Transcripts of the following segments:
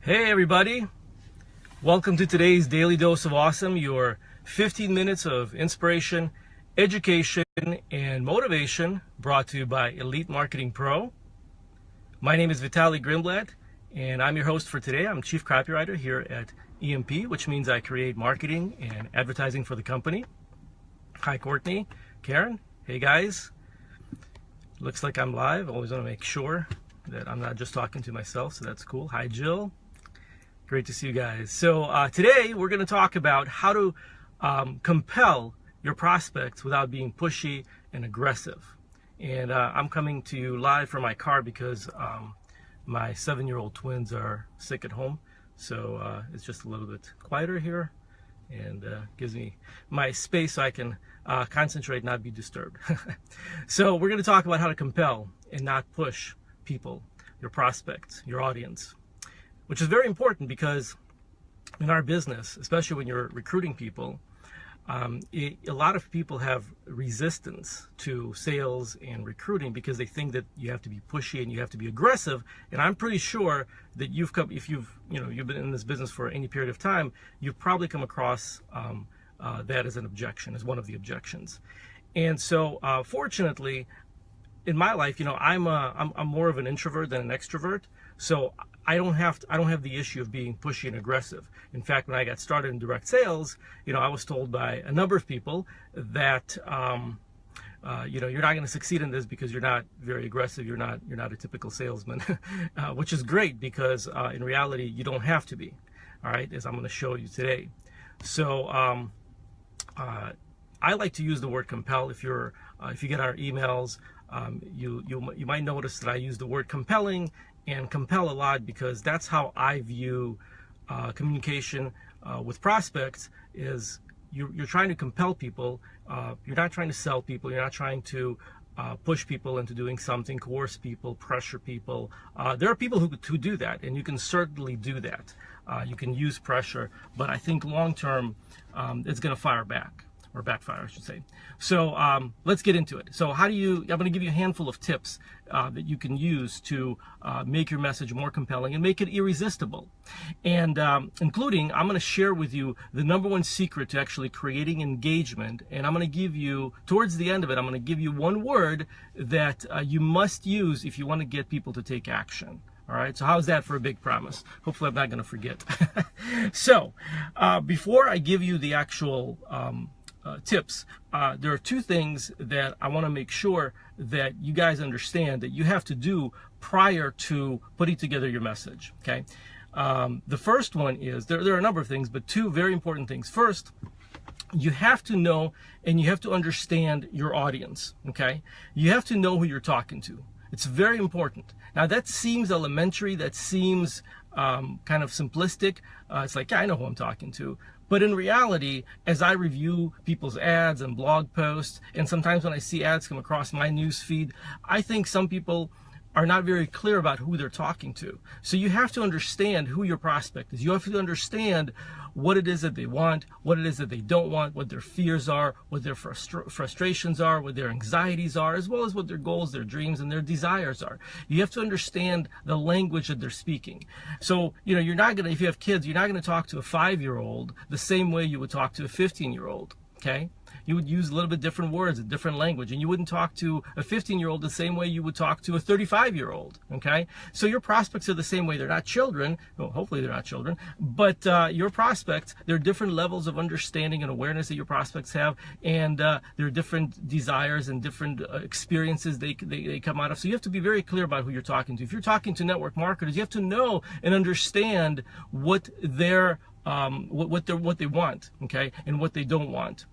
Hey everybody, welcome to today's Daily Dose of Awesome, your 15 minutes of inspiration, education, and motivation brought to you by Elite Marketing Pro. My name is Vitaly, and I'm your host for today. I'm Chief Copywriter here at EMP, which means I create marketing and advertising for the company. Hi Courtney, Karen, hey guys. Looks like I'm live. I always want to make sure that I'm not just talking to myself, so that's cool. Hi Jill. Great to see you guys. So today we're going to talk about how to compel your prospects without being pushy and aggressive. And I'm coming to you live from my car because my 7-year-old twins are sick at home. So it's just a little bit quieter here and gives me my space so I can concentrate, not be disturbed. So we're going to talk about how to compel and not push people, your prospects, your audience, which is very important because in our business, especially when you're recruiting people, a lot of people have resistance to sales and recruiting because they think that you have to be pushy and you have to be aggressive. And I'm pretty sure that if you've been in this business for any period of time, you've probably come across that as an objection, as one of the objections. And so, fortunately, in my life, I'm more of an introvert than an extrovert. So I don't have the issue of being pushy and aggressive. In fact, when I got started in direct sales, I was told by a number of people that you're not going to succeed in this because you're not very aggressive. You're not a typical salesman, which is great because in reality you don't have to be. All right, as I'm going to show you today. So I like to use the word compel. If you get our emails, you might notice that I use the word compelling and compel a lot because that's how I view communication with prospects. Is you're trying to compel people. You're not trying to sell people. You're not trying to push people into doing something, coerce people, pressure people. There are people who do that, and you can certainly do that. You can use pressure, but I think long term it's going to fire back. Or backfire, I should say. So let's get into it. So I'm going to give you a handful of tips that you can use to make your message more compelling and make it irresistible. And including, I'm going to share with you the #1 secret to actually creating engagement. And I'm going to give you, towards the end of it, I'm going to give you one word that you must use if you want to get people to take action. All right, so how's that for a big promise? Hopefully I'm not going to forget. So before I give you the actual tips, there are two things that I want to make sure that you guys understand that you have to do prior to putting together your message. Okay, the first one is there are a number of things, but two very important things. First, you have to know and you have to understand your audience. Okay, you have to know who you're talking to. It's very important. Now that seems elementary, that seems kind of simplistic. It's like, yeah, I know who I'm talking to. But in reality, as I review people's ads and blog posts, and sometimes when I see ads come across my news feed, I think some people are not very clear about who they're talking to. So you have to understand who your prospect is. You have to understand what it is that they want, what it is that they don't want, what their fears are, what their frustrations are, what their anxieties are, as well as what their goals, their dreams, and their desires are. You have to understand the language that they're speaking. So, you're not going to, if you have kids, you're not going to talk to a 5-year-old the same way you would talk to a 15-year-old, okay? You would use a little bit different words, a different language, and you wouldn't talk to a 15-year-old the same way you would talk to a 35-year-old, okay? So your prospects are the same way. They're not children. Well, hopefully they're not children, but your prospects, there are different levels of understanding and awareness that your prospects have, and there are different desires and different experiences they come out of. So you have to be very clear about who you're talking to. If you're talking to network marketers, you have to know and understand what they want, okay, and what they don't want.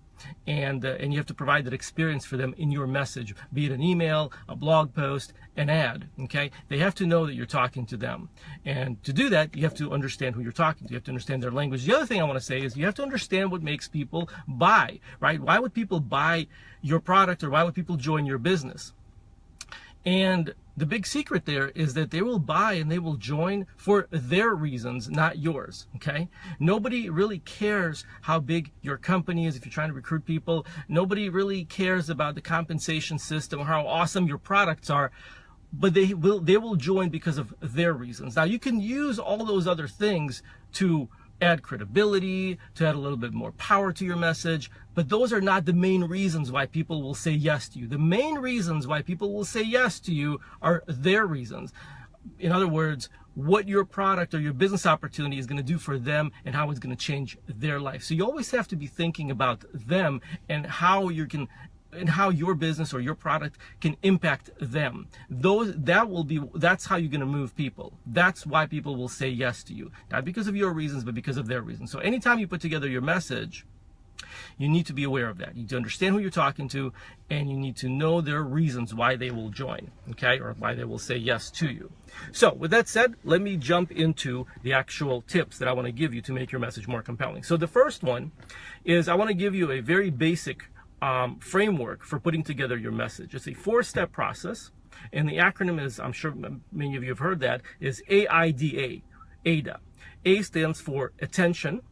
And you have to provide that experience for them in your message, be it an email, a blog post, an ad, okay? They have to know that you're talking to them. And to do that, you have to understand who you're talking to. You have to understand their language. The other thing I want to say is you have to understand what makes people buy, right? Why would people buy your product, or why would people join your business? And the big secret there is that they will buy and they will join for their reasons, not yours, okay? Nobody really cares how big your company is if you're trying to recruit people. Nobody really cares about the compensation system or how awesome your products are. but they will join because of their reasons. Now, you can use all those other things to add credibility, to add a little bit more power to your message, but those are not the main reasons why people will say yes to you. The main reasons why people will say yes to you are their reasons. In other words, what your product or your business opportunity is going to do for them and how it's going to change their life. So you always have to be thinking about them and how your business or your product can impact them. That's how you're going to move people. That's why people will say yes to you. Not because of your reasons, but because of their reasons. So anytime you put together your message, you need to be aware of that. You need to understand who you're talking to, and you need to know their reasons why they will join, okay, or why they will say yes to you. So with that said, let me jump into the actual tips that I want to give you to make your message more compelling. So the first one is I want to give you a very basic framework for putting together your message. It's a 4-step process, and the acronym is, I'm sure many of you have heard that, is AIDA, AIDA. A stands for attention,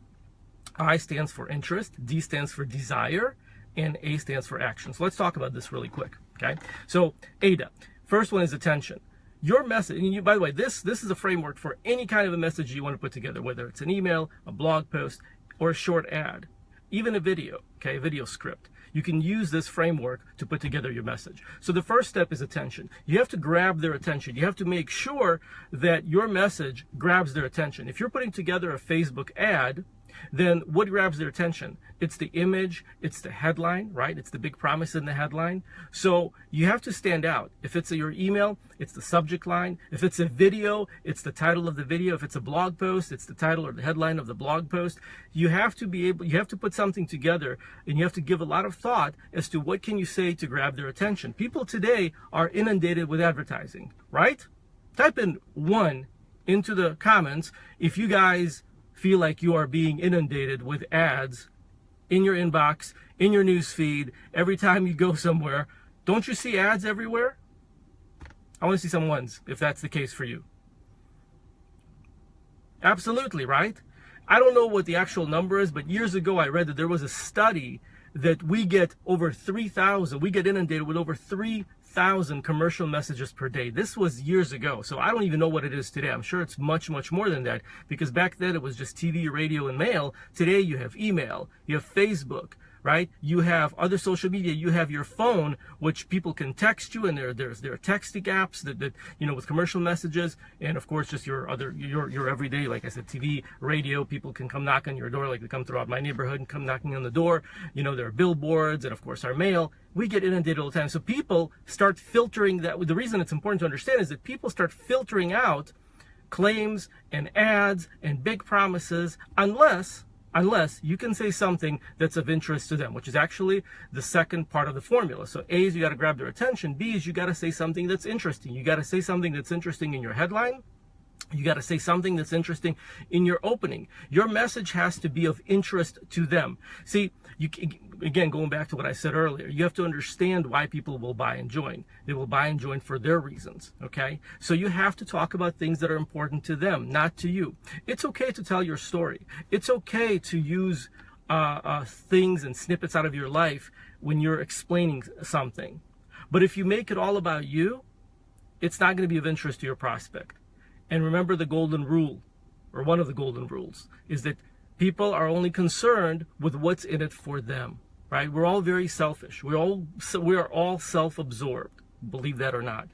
I stands for interest, D stands for desire, and A stands for action. So let's talk about this really quick, okay? So AIDA, first one is attention. Your message, and by the way, this is a framework for any kind of a message you want to put together, whether it's an email, a blog post, or a short ad, even a video, okay, a video script. You can use this framework to put together your message. So the first step is attention. You have to grab their attention. You have to make sure that your message grabs their attention. If you're putting together a Facebook ad, then what grabs their attention? It's the image, it's the headline, right? It's the big promise in the headline. So you have to stand out. If it's your email, it's the subject line. If it's a video, it's the title of the video. If it's a blog post, it's the title or the headline of the blog post. You have to put something together, and you have to give a lot of thought as to what can you say to grab their attention. People today are inundated with advertising, right? Type in 1 into the comments if you guys feel like you are being inundated with ads in your inbox, in your news feed, every time you go somewhere. Don't you see ads everywhere? I want to see some ones if that's the case for you. Absolutely, right? I don't know what the actual number is, but years ago I read that there was a study that we get inundated with over 3,000 commercial messages per day. This was years ago, so I don't even know what it is today. I'm sure it's much, much more than that, because back then it was just TV, radio, and mail. Today you have email, you have Facebook, right? You have other social media, you have your phone, which people can text you, and there are texting apps that with commercial messages, and of course just your everyday, like I said, TV, radio. People can come knock on your door, like they come throughout my neighborhood and come knocking on the door. There are billboards, and of course our mail. We get inundated all the time. So people start filtering that. The reason it's important to understand is that people start filtering out claims and ads and big promises unless you can say something that's of interest to them, which is actually the second part of the formula. So A is you got to grab their attention. B is you got to say something that's interesting. You got to say something that's interesting in your headline. You got to say something that's interesting in your opening. Your message has to be of interest to them. See, again, going back to what I said earlier, you have to understand why people will buy and join. They will buy and join for their reasons, okay? So you have to talk about things that are important to them, not to you. It's okay to tell your story. It's okay to use things and snippets out of your life when you're explaining something. But if you make it all about you, it's not going to be of interest to your prospect. And remember the golden rule, or one of the golden rules, is that people are only concerned with what's in it for them, right? We're all very selfish. We are all self-absorbed, believe that or not.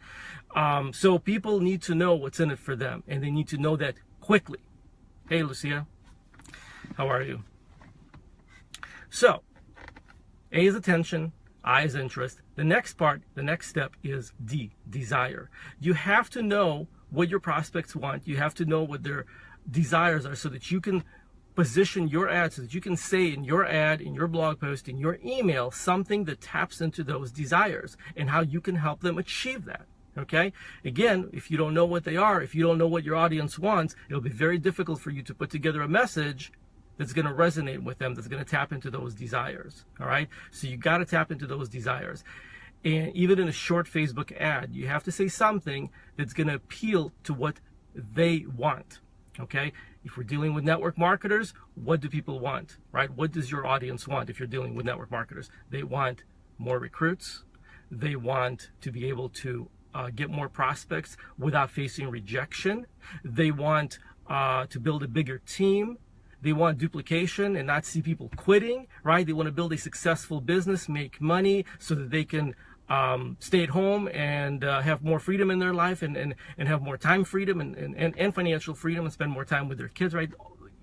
So people need to know what's in it for them, and they need to know that quickly. Hey, Lucia, how are you? So, A is attention, I is interest. The next step is D, desire. You have to know what your prospects want. You have to know what their desires are so that you can position your ad, so that you can say in your ad, in your blog post, in your email, something that taps into those desires and how you can help them achieve that. Okay? Again, if you don't know what they are, if you don't know what your audience wants, it'll be very difficult for you to put together a message that's going to resonate with them, that's going to tap into those desires. All right? So you got to tap into those desires. And even in a short Facebook ad, you have to say something that's going to appeal to what they want. Okay? If we're dealing with network marketers, what do people want, right? What does your audience want if you're dealing with network marketers? They want more recruits. They want to be able to get more prospects without facing rejection. They want to build a bigger team. They want duplication and not see people quitting, right? They want to build a successful business, make money so that they can stay at home and have more freedom in their life and have more time freedom and financial freedom and spend more time with their kids, right?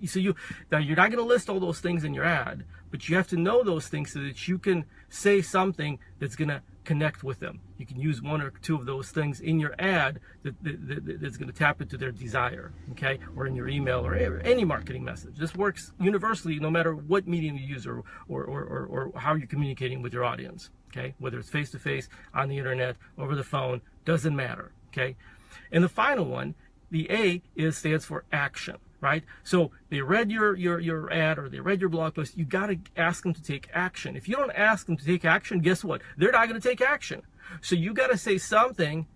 So now you're not going to list all those things in your ad, but you have to know those things so that you can say something that's going to connect with them. You can use one or two of those things in your ad that's going to tap into their desire, okay? Or in your email or any marketing message. This works universally no matter what medium you use or how you're communicating with your audience, okay? Whether it's face-to-face, on the internet, over the phone, doesn't matter, okay? And the final one, the A stands for action, right? So they read your ad or they read your blog post. You got to ask them to take action. If you don't ask them to take action, guess what? They're not going to take action. So you got to say something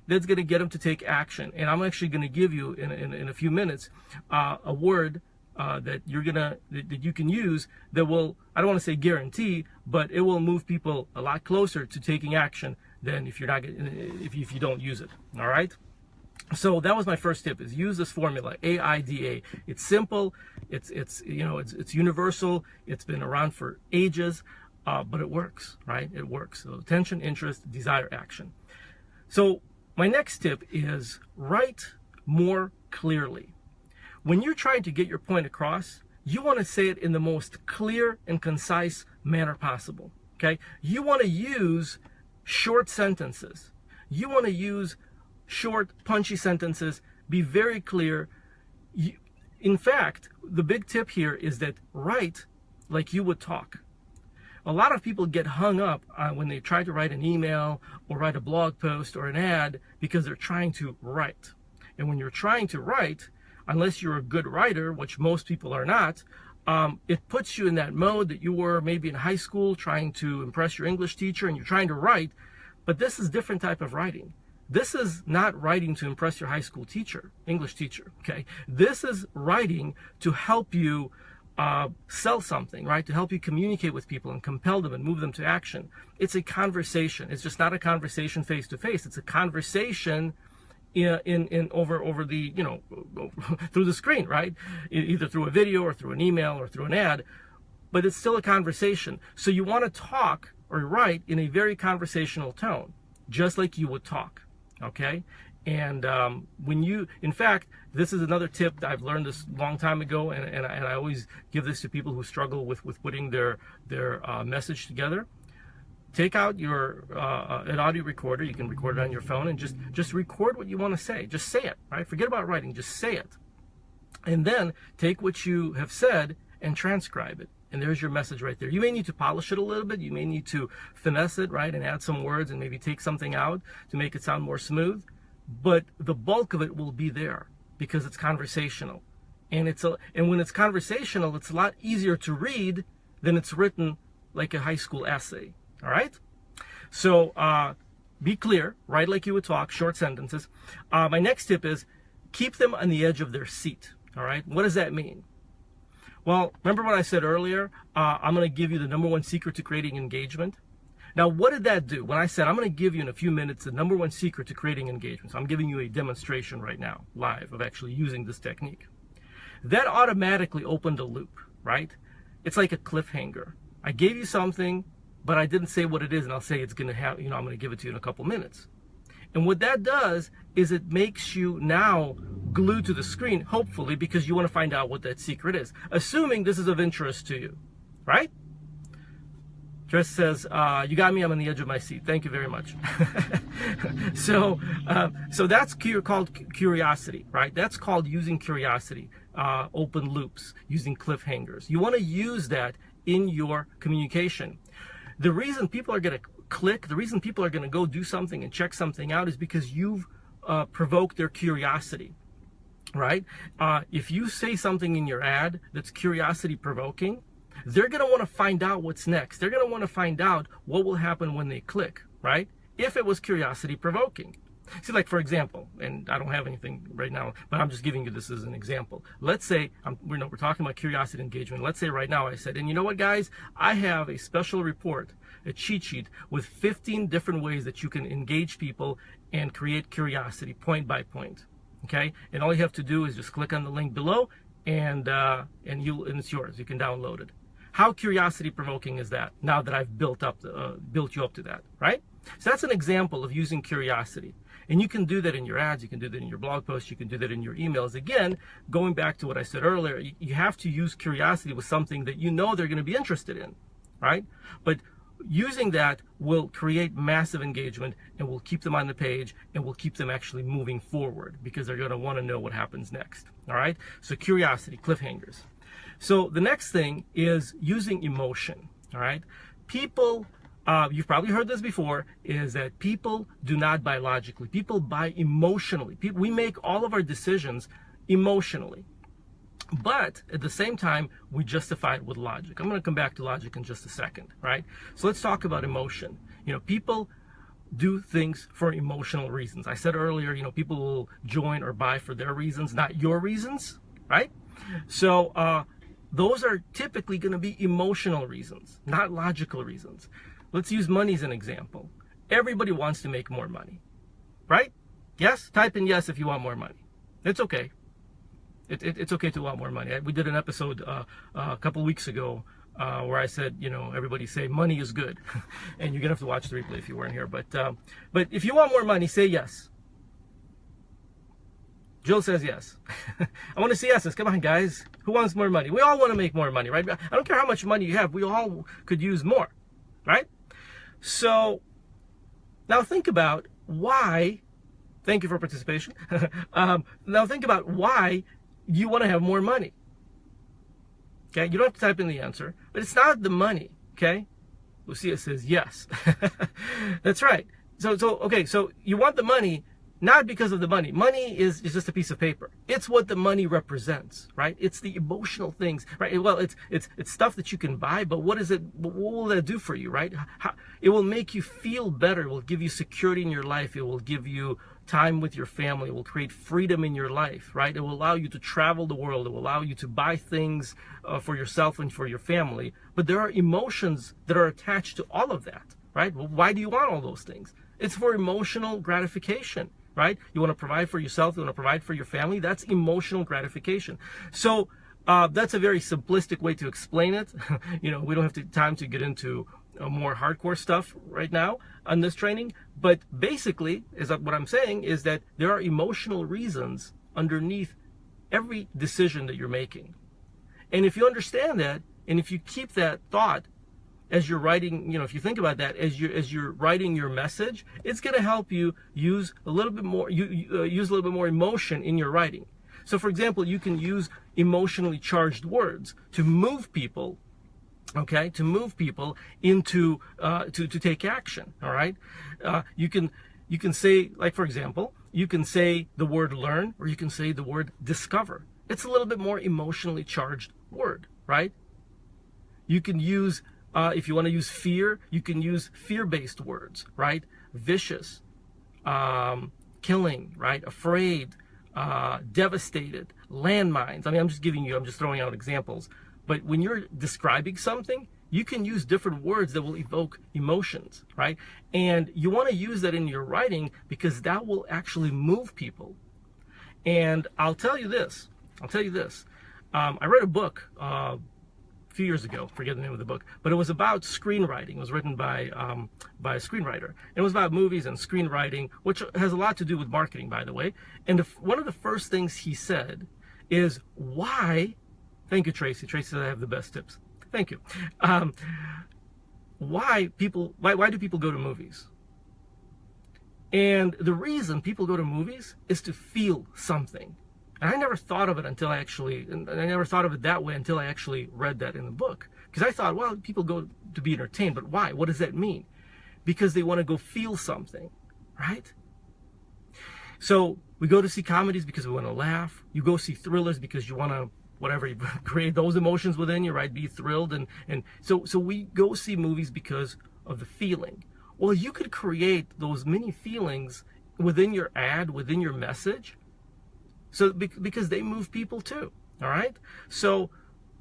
that's going to get them to take action. And I'm actually going to give you in a few minutes a word that you can use that will, I don't want to say guarantee, but it will move people a lot closer to taking action than if you don't use it. All right. So that was my first tip, is use this formula, AIDA. It's simple, it's universal, it's been around for ages, but it works, right? It works. So attention, interest, desire, action. So my next tip is write more clearly. When you're trying to get your point across, you want to say it in the most clear and concise manner possible, okay? You want to use short sentences. You want to use short, punchy sentences. Be very clear. In fact, the big tip here is that write like you would talk. A lot of people get hung up when they try to write an email or write a blog post or an ad because they're trying to write. And when you're trying to write, unless you're a good writer, which most people are not, it puts you in that mode that you were maybe in high school trying to impress your English teacher and you're trying to write. But this is a different type of writing. This is not writing to impress your high school teacher, English teacher, okay? This is writing to help you sell something, right? To help you communicate with people and compel them and move them to action. It's a conversation. It's just not a conversation face to face. It's a conversation over the, through the screen, right? Either through a video or through an email or through an ad, but it's still a conversation. So you want to talk or write in a very conversational tone, just like you would talk. Okay, and in fact, this is another tip that I've learned this a long time ago, and I always give this to people who struggle with putting their message together. Take out an audio recorder. You can record it on your phone and just record what you want to say. Just say it, right? Forget about writing. Just say it, and then take what you have said and transcribe it. And there's your message right there. You may need to polish it a little bit. You may need to finesse it, right, and add some words and maybe take something out to make it sound more smooth. But the bulk of it will be there because it's conversational. And when it's conversational, it's a lot easier to read than it's written like a high school essay. All right? So be clear, write like you would talk, short sentences. My next tip is keep them on the edge of their seat. All right? What does that mean? Well, remember what I said earlier? I'm going to give you the #1 secret to creating engagement. Now, what did that do? When I said I'm going to give you in a few minutes the #1 secret to creating engagement, so I'm giving you a demonstration right now, live, of actually using this technique. That automatically opened a loop, right? It's like a cliffhanger. I gave you something, but I didn't say what it is, and I'll say it's going to have, I'm going to give it to you in a couple minutes. And what that does is it makes you now glued to the screen, hopefully, because you want to find out what that secret is, assuming this is of interest to you, right? Jess says, you got me, I'm on the edge of my seat. Thank you very much. So that's called curiosity, right? That's called using curiosity, open loops, using cliffhangers. You want to use that in your communication. The reason people are going to click, the reason people are going to go do something and check something out is because you've provoked their curiosity, right? If you say something in your ad that's curiosity provoking, they're going to want to find out what's next. They're going to want to find out what will happen when they click, right? If it was curiosity provoking. See, like, for example, and I don't have anything right now, but I'm just giving you this as an example. Let's say, we're talking about curiosity engagement. Let's say right now I said, and you know what, guys? I have a special report a cheat sheet with 15 different ways that you can engage people and create curiosity point by point. Okay, and all you have to do is just click on the link below, and it's yours. You can download it. How curiosity provoking is that? Now that I've built you up to that, right? So that's an example of using curiosity. And you can do that in your ads, you can do that in your blog posts, you can do that in your emails. Again, going back to what I said earlier, you have to use curiosity with something that you know they're going to be interested in, right? But using that will create massive engagement and will keep them on the page and will keep them actually moving forward because they're going to want to know what happens next, all right? So curiosity, cliffhangers. So the next thing is using emotion, all right? People, you've probably heard this before, is that people do not buy logically. People buy emotionally. We make all of our decisions emotionally. But at the same time, we justify it with logic. I'm going to come back to logic in just a second, right? So let's talk about emotion. You know, people do things for emotional reasons. I said earlier, you know, people will join or buy for their reasons, not your reasons, right? So those are typically going to be emotional reasons, not logical reasons. Let's use money as an example. Everybody wants to make more money, right? Yes? Type in yes if you want more money. It's okay. It's okay to want more money. We did an episode a couple weeks ago where I said, you know, everybody say money is good. And you're going to have to watch the replay if you weren't here. But if you want more money, say yes. Jill says yes. I want to see yeses. Come on, guys. Who wants more money? We all want to make more money, right? I don't care how much money you have. We all could use more, right? So now think about why. Thank you for participation. Now think about why you want to have more money. Okay, you don't have to type in the answer, but it's not the money. Okay, Lucia says yes. That's right. So you want the money. Not because of the money. Money is just a piece of paper. It's what the money represents, right? It's the emotional things, right? Well, it's stuff that you can buy, but what will that do for you, right? It will make you feel better. It will give you security in your life. It will give you time with your family. It will create freedom in your life, right? It will allow you to travel the world. It will allow you to buy things for yourself and for your family. But there are emotions that are attached to all of that, right? Well, why do you want all those things? It's for emotional gratification. Right? You want to provide for yourself, you want to provide for your family. That's emotional gratification. So that's a very simplistic way to explain it. You know, we don't have time to get into more hardcore stuff right now on this training. But basically, what I'm saying is that there are emotional reasons underneath every decision that you're making. And if you understand that, and if you keep that thought as you're writing, you know, if you think about that as you're writing your message, it's going to help you use a little bit more use a little bit more emotion in your writing. So for example, you can use emotionally charged words to move people, okay, to move people into to take action, all right? You can say, like, for example, you can say the word learn, or you can say the word discover. It's a little bit more emotionally charged word, right? You can use if you want to use fear, you can use fear-based words, right? Vicious, killing, right? Afraid, devastated, landmines. I mean, I'm just throwing out examples. But when you're describing something, you can use different words that will evoke emotions, right? And you want to use that in your writing because that will actually move people. And I'll tell you this. I read a book few years ago, forget the name of the book, but it was about screenwriting. It was written by a screenwriter. It was about movies and screenwriting, which has a lot to do with marketing, by the way. And one of the first things he said is why, thank you, Tracy. Tracy said I have the best tips. Thank you. Why do people go to movies? And the reason people go to movies is to feel something. And I never thought of it I never thought of it that way until I actually read that in the book. Because I thought, well, people go to be entertained, but why? What does that mean? Because they want to go feel something, right? So we go to see comedies because we want to laugh. You go see thrillers because you want to, whatever, you create those emotions within you, right? Be thrilled. And so we go see movies because of the feeling. Well, you could create those mini feelings within your ad, within your message. So because they move people too, all right? So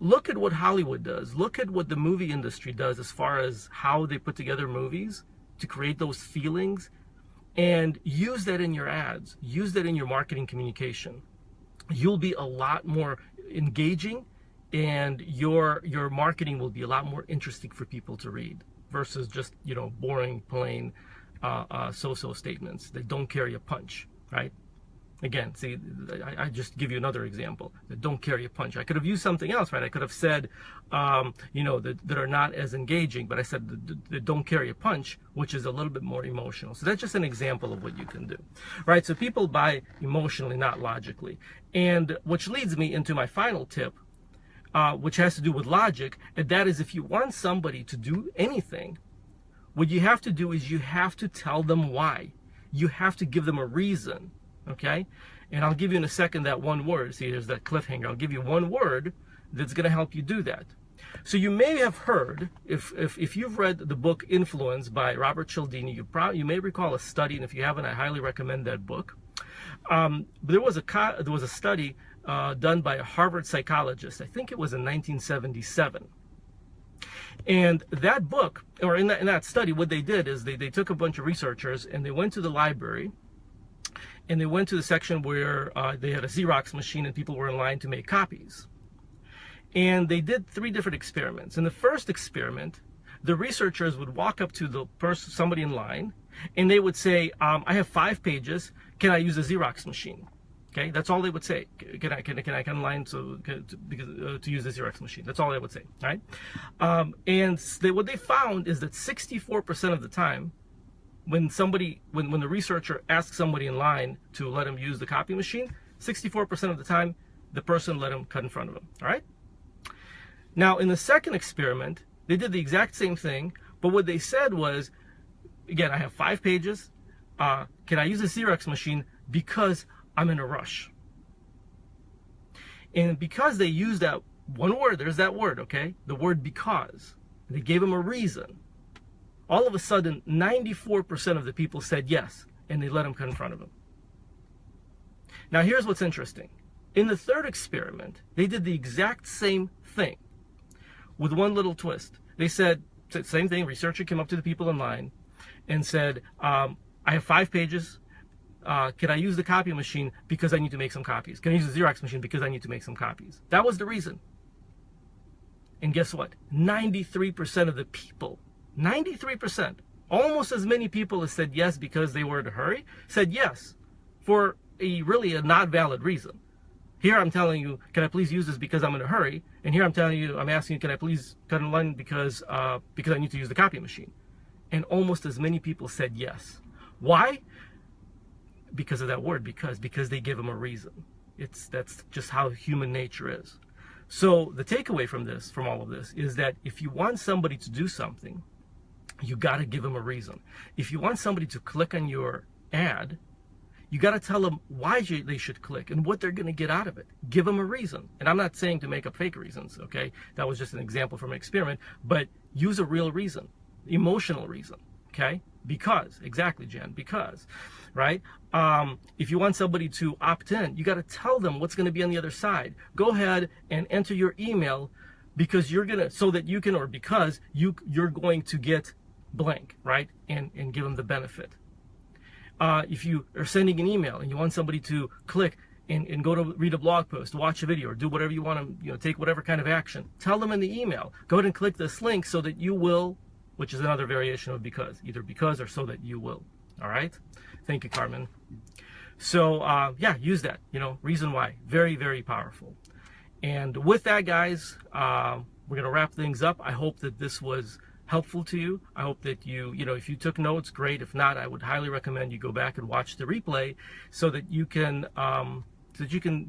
look at what Hollywood does. Look at what the movie industry does as far as how they put together movies to create those feelings, and use that in your ads. Use that in your marketing communication. You'll be a lot more engaging, and your marketing will be a lot more interesting for people to read versus just, you know, boring, plain, so-so statements that don't carry a punch, right? Again, see, I just give you another example that don't carry a punch. I could have used something else, right? I could have said, you know, that are not as engaging, but I said that don't carry a punch, which is a little bit more emotional. So that's just an example of what you can do, right? So people buy emotionally, not logically. And which leads me into my final tip, which has to do with logic, and that is if you want somebody to do anything, what you have to do is you have to tell them why. You have to give them a reason. Okay, and I'll give you in a second that one word. See, there's that cliffhanger. I'll give you one word that's going to help you do that. So you may have heard, if you've read the book Influence by Robert Cialdini, you may recall a study, and if you haven't, I highly recommend that book. There was a study done by a Harvard psychologist. I think it was in 1977. And that book, or in that study, what they did is they took a bunch of researchers and they went to the library. And they went to the section where they had a Xerox machine and people were in line to make copies. And they did 3 different experiments. In the first experiment, the researchers would walk up to somebody in line, and they would say, I have 5 pages. Can I use a Xerox machine? Okay, that's all they would say. Can I come in line to use the Xerox machine? That's all they would say, right? And what they found is that 64% of the time, when the researcher asks somebody in line to let him use the copy machine, 64% of the time, the person let him cut in front of him, all right? Now, in the second experiment, they did the exact same thing, but what they said was, again, I have 5 pages. Can I use a Xerox machine because I'm in a rush? And because they used that one word, there's that word, okay? The word because. They gave him a reason. All of a sudden, 94% of the people said yes, and they let him cut in front of him. Now, here's what's interesting. In the third experiment, they did the exact same thing with one little twist. They said, same thing, researcher came up to the people in line and said, I have 5 pages. Can I use the copy machine because I need to make some copies? Can I use the Xerox machine because I need to make some copies? That was the reason. And guess what? 93% of the people, 93%, almost as many people as said yes because they were in a hurry, said yes for really a not valid reason. Here I'm telling you, can I please use this because I'm in a hurry? And here I'm asking you, can I please cut in line because I need to use the copy machine? And almost as many people said yes. Why? Because of that word, because they give them a reason. That's just how human nature is. So the takeaway from all of this, is that if you want somebody to do something, you got to give them a reason. If you want somebody to click on your ad, you got to tell them why they should click and what they're going to get out of it. Give them a reason. And I'm not saying to make up fake reasons, okay? That was just an example from an experiment, but use a real reason, emotional reason, okay? Because, exactly, Jen, because, right? If you want somebody to opt in, you got to tell them what's going to be on the other side. Go ahead and enter your email because you're going to get blank, right? And give them the benefit. If you are sending an email and you want somebody to click and go to read a blog post, watch a video, or do whatever you want to, take whatever kind of action, tell them in the email, go ahead and click this link so that you will, which is another variation of because, either because or so that you will. All right? Thank you, Carmen. So, yeah, use that, reason why. Very, very powerful. And with that, guys, we're going to wrap things up. I hope that this was helpful to you. I hope that if you took notes, great. If not, I would highly recommend you go back and watch the replay so that you can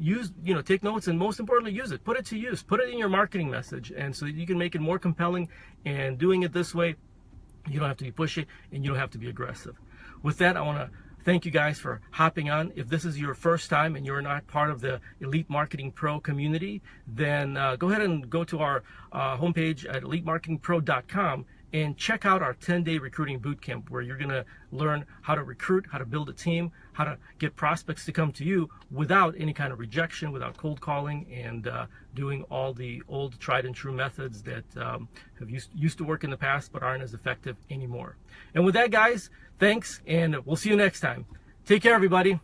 use, take notes, and most importantly, use it. Put it to use. Put it in your marketing message, and so that you can make it more compelling. And doing it this way, you don't have to be pushy and you don't have to be aggressive. With that, I want to thank you guys for hopping on. If this is your first time and you're not part of the Elite Marketing Pro community, then go ahead and go to our homepage at elitemarketingpro.com and check out our 10-day recruiting bootcamp, where you're going to learn how to recruit, how to build a team, how to get prospects to come to you without any kind of rejection, without cold calling, and doing all the old tried and true methods that have used to work in the past but aren't as effective anymore. And with that, guys, thanks, and we'll see you next time. Take care, everybody.